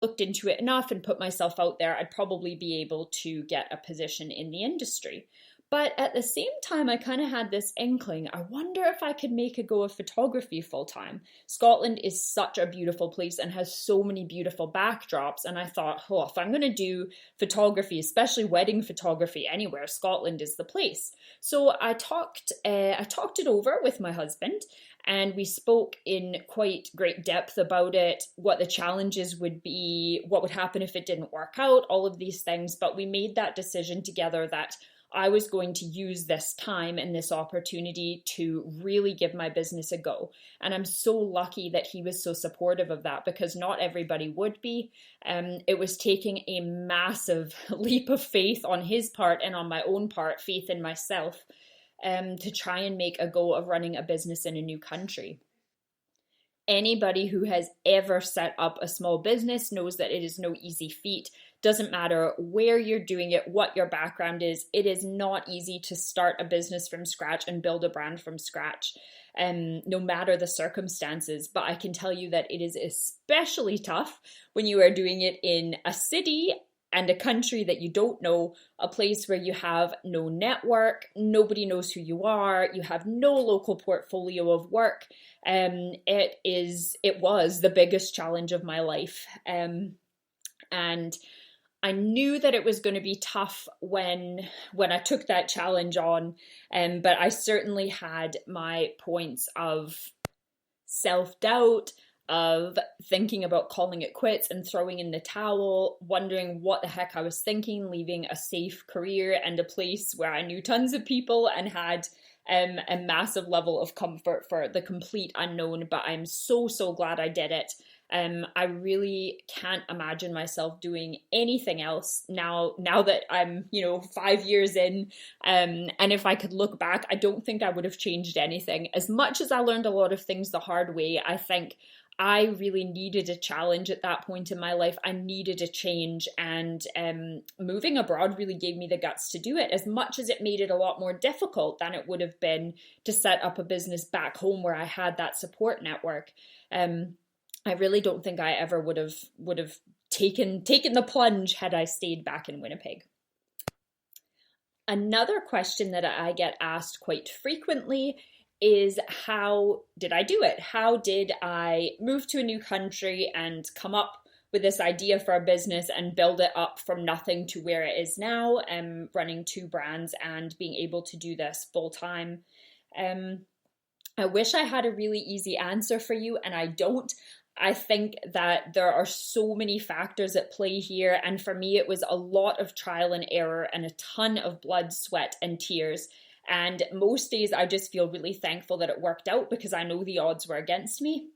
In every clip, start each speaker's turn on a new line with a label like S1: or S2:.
S1: looked into it enough and put myself out there, I'd probably be able to get a position in the industry. But at the same time, I kind of had this inkling. I wonder if I could make a go of photography full time. Scotland is such a beautiful place and has so many beautiful backdrops. And I thought, oh, if I'm going to do photography, especially wedding photography anywhere, Scotland is the place. So I talked it over with my husband, and we spoke in quite great depth about it, what the challenges would be, what would happen if it didn't work out, all of these things. But we made that decision together that I was going to use this time and this opportunity to really give my business a go. And I'm so lucky that he was so supportive of that, because not everybody would be. It was taking a massive leap of faith on his part and on my own part, faith in myself, to try and make a go of running a business in a new country. Anybody who has ever set up a small business knows that it is no easy feat. Doesn't matter where you're doing it, what your background is, it is not easy to start a business from scratch and build a brand from scratch, no matter the circumstances. But I can tell you that it is especially tough when you are doing it in a city and a country that you don't know, a place where you have no network, nobody knows who you are, you have no local portfolio of work. It was the biggest challenge of my life. And I knew that it was going to be tough when I took that challenge on, but I certainly had my points of self-doubt, of thinking about calling it quits and throwing in the towel, wondering what the heck I was thinking, leaving a safe career and a place where I knew tons of people and had a massive level of comfort for the complete unknown. But I'm so glad I did it. I really can't imagine myself doing anything else now that I'm, 5 years in. And if I could look back, I don't think I would have changed anything. As much as I learned a lot of things the hard way, I think I really needed a challenge at that point in my life. I needed a change, and moving abroad really gave me the guts to do it, as much as it made it a lot more difficult than it would have been to set up a business back home where I had that support network. I really don't think I ever would have taken the plunge had I stayed back in Winnipeg. Another question that I get asked quite frequently is, how did I do it? How did I move to a new country and come up with this idea for a business and build it up from nothing to where it is now, running 2 brands and being able to do this full time? I wish I had a really easy answer for you, and I don't. I think that there are so many factors at play here, and for me it was a lot of trial and error and a ton of blood, sweat, and tears. And most days I just feel really thankful that it worked out, because I know the odds were against me.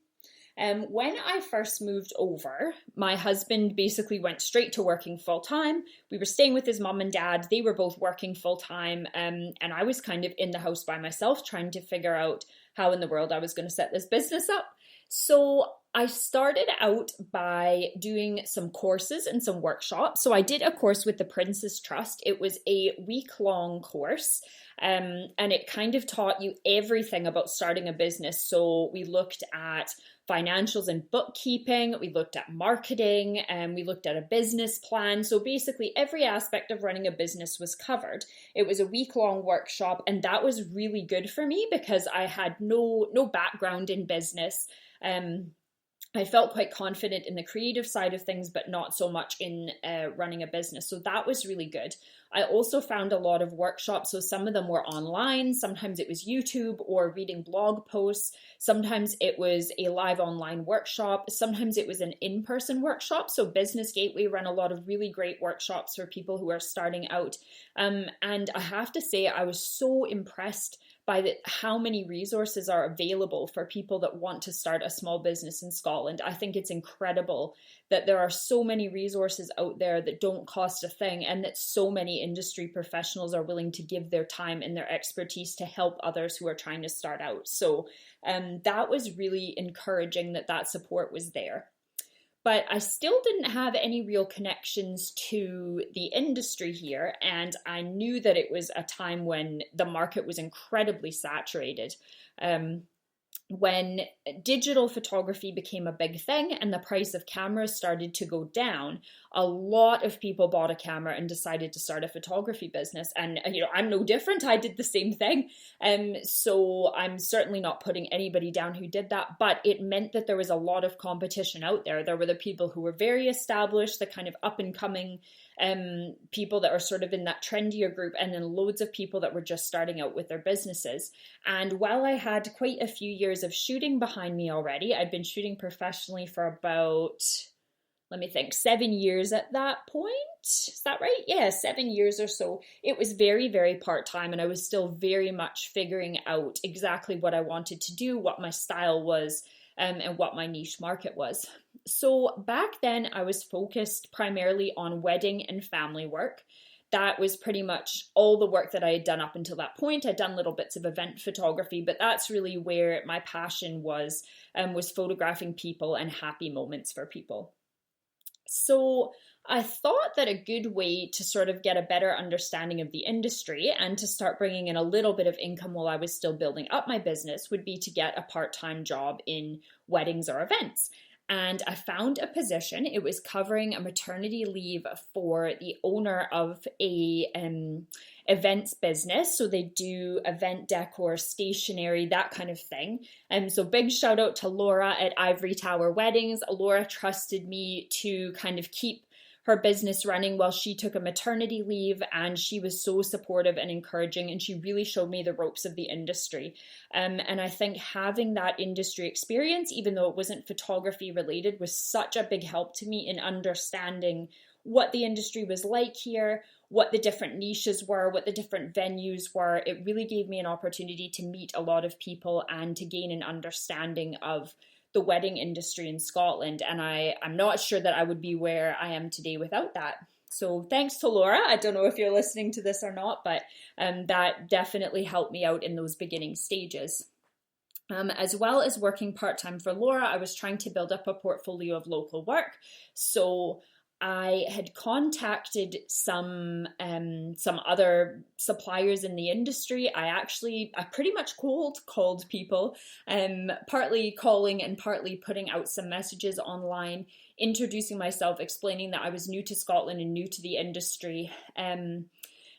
S1: When I first moved over, my husband basically went straight to working full time. We were staying with his mum and dad. They were both working full time. And I was kind of in the house by myself, trying to figure out how in the world I was going to set this business up. So I started out by doing some courses and some workshops. So I did a course with the Prince's Trust. It was a week-long course, and it kind of taught you everything about starting a business. So we looked at financials and bookkeeping, we looked at marketing, and we looked at a business plan. So basically every aspect of running a business was covered. It was a week-long workshop, and that was really good for me because I had no background in business. I felt quite confident in the creative side of things, but not so much in running a business. So that was really good. I also found a lot of workshops. So some of them were online. Sometimes it was YouTube or reading blog posts. Sometimes it was a live online workshop. Sometimes it was an in-person workshop. So Business Gateway ran a lot of really great workshops for people who are starting out. And I have to say, I was so impressed by how many resources are available for people that want to start a small business in Scotland. I think it's incredible that there are so many resources out there that don't cost a thing, and that so many industry professionals are willing to give their time and their expertise to help others who are trying to start out. So that was really encouraging that support was there. But I still didn't have any real connections to the industry here, and I knew that it was a time when the market was incredibly saturated. when digital photography became a big thing and the price of cameras started to go down, a lot of people bought a camera and decided to start a photography business. And, I'm no different. I did the same thing. So I'm certainly not putting anybody down who did that, but it meant that there was a lot of competition out there. There were the people who were very established, the kind of up and coming people that are sort of in that trendier group, and then loads of people that were just starting out with their businesses. And while I had quite a few years of shooting behind me already, I'd been shooting professionally for about, let me think, 7 years at that point. Is that right? Yeah, 7 years or so. It was very, very part-time, and I was still very much figuring out exactly what I wanted to do, what my style was, and what my niche market was. So back then I was focused primarily on wedding and family work. That was pretty much all the work that I had done up until that point. I'd done little bits of event photography, but that's really where my passion was photographing people and happy moments for people. So I thought that a good way to sort of get a better understanding of the industry and to start bringing in a little bit of income while I was still building up my business would be to get a part-time job in weddings or events. And I found a position. It was covering a maternity leave for the owner of a events business. So they do event decor, stationery, that kind of thing. So big shout out to Laura at Ivory Tower Weddings. Laura trusted me to kind of keep her business running while she took a maternity leave, and she was so supportive and encouraging, and she really showed me the ropes of the industry. And I think having that industry experience, even though it wasn't photography related, was such a big help to me in understanding what the industry was like here, what the different niches were, what the different venues were. It really gave me an opportunity to meet a lot of people and to gain an understanding of the wedding industry in Scotland. And I'm not sure that I would be where I am today without that. So thanks to Laura. I don't know if you're listening to this or not, but that definitely helped me out in those beginning stages. As well as working part-time for Laura, I was trying to build up a portfolio of local work. So I had contacted some other suppliers in the industry. I pretty much cold called people, partly calling and partly putting out some messages online, introducing myself, explaining that I was new to Scotland and new to the industry, and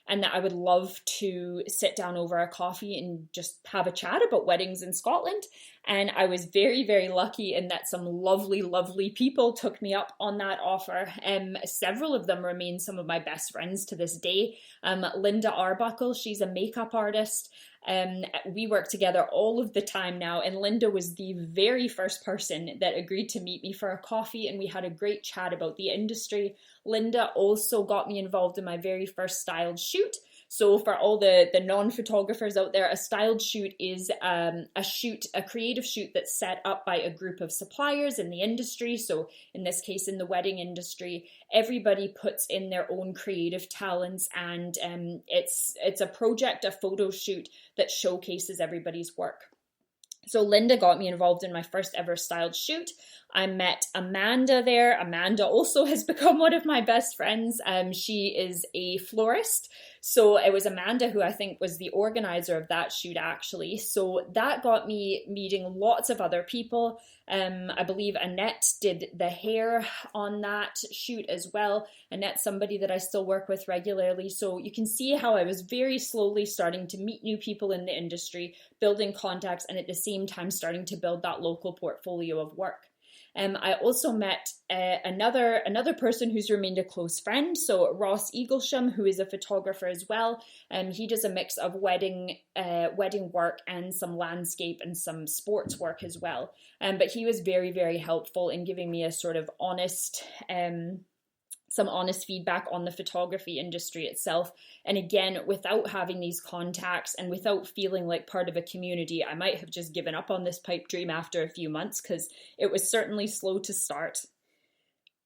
S1: that I would love to sit down over a coffee and just have a chat about weddings in Scotland. And I was very, very lucky in that some lovely, lovely people took me up on that offer. Several of them remain some of my best friends to this day. Linda Arbuckle, she's a makeup artist. We work together all of the time now, and Linda was the very first person that agreed to meet me for a coffee, and we had a great chat about the industry. Linda also got me involved in my very first styled shoot. So for all the non-photographers out there, a styled shoot is a creative shoot that's set up by a group of suppliers in the industry. So in this case, in the wedding industry, everybody puts in their own creative talents, and it's a project, a photo shoot that showcases everybody's work. So Linda got me involved in my first ever styled shoot. I met Amanda there. Amanda also has become one of my best friends. She is a florist. So it was Amanda who I think was the organizer of that shoot, actually. So that got me meeting lots of other people. I believe Annette did the hair on that shoot as well. Annette's somebody that I still work with regularly. So you can see how I was very slowly starting to meet new people in the industry, building contacts, and at the same time starting to build that local portfolio of work. I also met another person who's remained a close friend, so Ross Eaglesham, who is a photographer as well. He does a mix of wedding work and some landscape and some sports work as well. But he was very, very helpful in giving me a sort of some honest feedback on the photography industry itself. And again, without having these contacts and without feeling like part of a community, I might have just given up on this pipe dream after a few months, because it was certainly slow to start.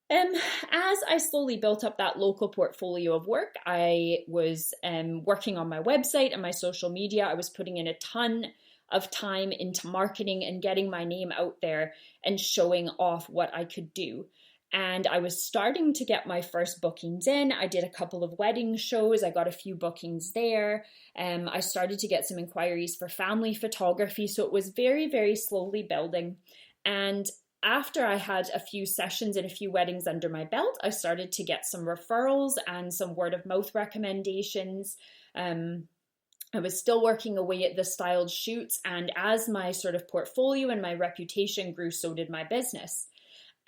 S1: As I slowly built up that local portfolio of work, I was working on my website and my social media. I was putting in a ton of time into marketing and getting my name out there and showing off what I could do. And I was starting to get my first bookings in. I did a couple of wedding shows. I got a few bookings there. I started to get some inquiries for family photography. So it was very, very slowly building. And after I had a few sessions and a few weddings under my belt, I started to get some referrals and some word of mouth recommendations. I was still working away at the styled shoots. And as my sort of portfolio and my reputation grew, so did my business.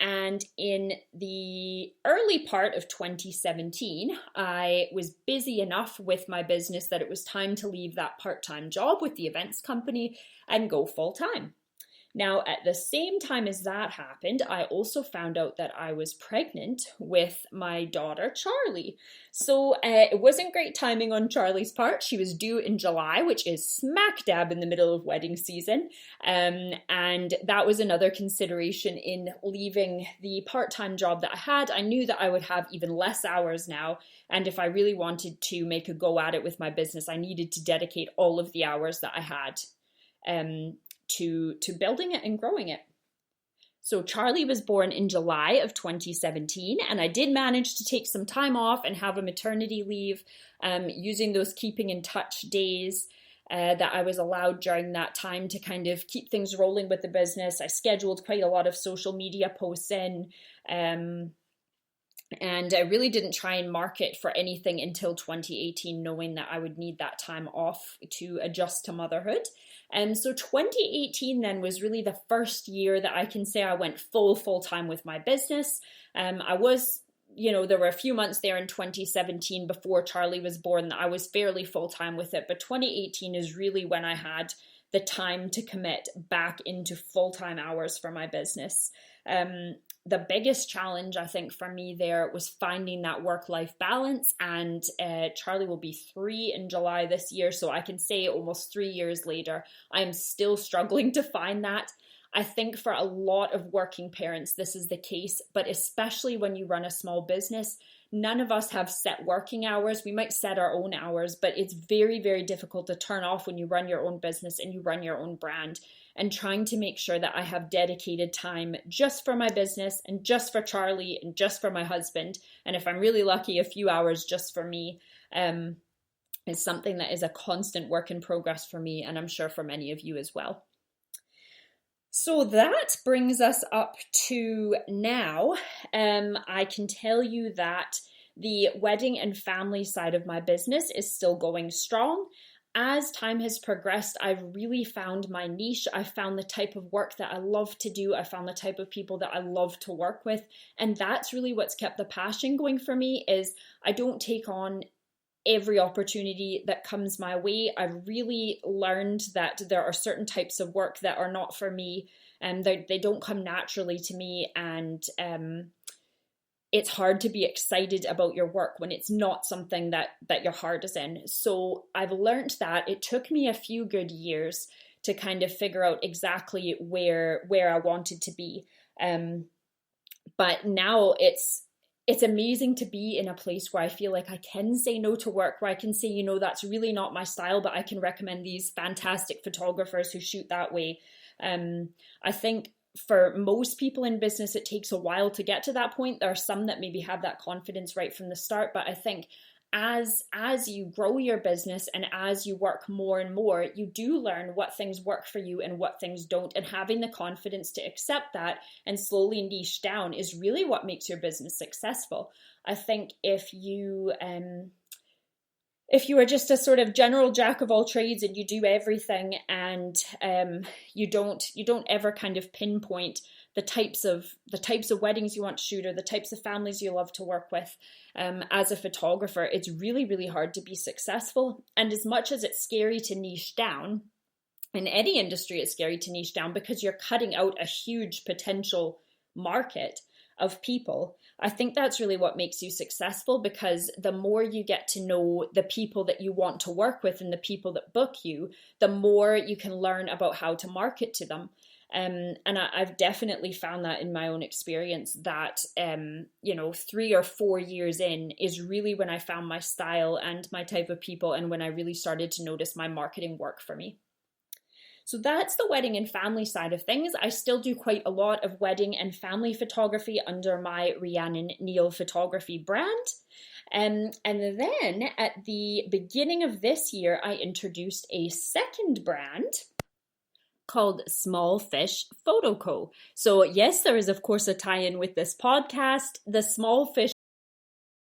S1: And in the early part of 2017, I was busy enough with my business that it was time to leave that part-time job with the events company and go full-time. Now, at the same time as that happened, I also found out that I was pregnant with my daughter, Charlie. So it wasn't great timing on Charlie's part. She was due in July, which is smack dab in the middle of wedding season. And that was another consideration in leaving the part-time job that I had. I knew that I would have even less hours now. And if I really wanted to make a go at it with my business, I needed to dedicate all of the hours that I had to building it and growing it. So Charlie was born in July of 2017, and I did manage to take some time off and have a maternity leave using those keeping in touch days that I was allowed during that time to kind of keep things rolling with the business. I scheduled quite a lot of social media posts in, and I really didn't try and market for anything until 2018, knowing that I would need that time off to adjust to motherhood. And so 2018 then was really the first year that I can say I went full time with my business. I was, there were a few months there in 2017 before Charlie was born that I was fairly full time with it. But 2018 is really when I had the time to commit back into full-time hours for my business. The biggest challenge, I think, for me there was finding that work-life balance. And Charlie will be 3 in July this year. So I can say almost 3 years later, I'm still struggling to find that. I think for a lot of working parents, this is the case, but especially when you run a small business, none of us have set working hours. We might set our own hours, but it's very, very difficult to turn off when you run your own business and you run your own brand. And trying to make sure that I have dedicated time just for my business and just for Charlie and just for my husband. And if I'm really lucky, a few hours just for me is something that is a constant work in progress for me. And I'm sure for many of you as well. So that brings us up to now. I can tell you that the wedding and family side of my business is still going strong. As time has progressed, I've really found my niche. I found the type of work that I love to do. I found the type of people that I love to work with. And that's really what's kept the passion going for me is I don't take on every opportunity that comes my way. I've really learned that there are certain types of work that are not for me and they don't come naturally to me. And it's hard to be excited about your work when it's not something that your heart is in. So I've learned that. It took me a few good years to kind of figure out exactly where I wanted to be. But now it's amazing to be in a place where I feel like I can say no to work, where I can say, that's really not my style, but I can recommend these fantastic photographers who shoot that way. I think for most people in business, it takes a while to get to that point. There are some that maybe have that confidence right from the start, but I think as you grow your business and as you work more and more, you do learn what things work for you and what things don't. And having the confidence to accept that and slowly niche down is really what makes your business successful. I think if you are just a sort of general jack of all trades and you do everything and you don't ever kind of pinpoint the types of weddings you want to shoot or the types of families you love to work with, as a photographer, it's really, really hard to be successful. And as much as it's scary to niche down, in any industry it's scary to niche down because you're cutting out a huge potential market of people. I think that's really what makes you successful, because the more you get to know the people that you want to work with and the people that book you, the more you can learn about how to market to them. And I've definitely found that in my own experience that, 3 or 4 years in is really when I found my style and my type of people and when I really started to notice my marketing work for me. So that's the wedding and family side of things. I still do quite a lot of wedding and family photography under my Rhiannon Neal photography brand. And then at the beginning of this year, I introduced a second brand called Small Fish Photo Co. So yes, there is of course a tie-in with this podcast. The Small Fish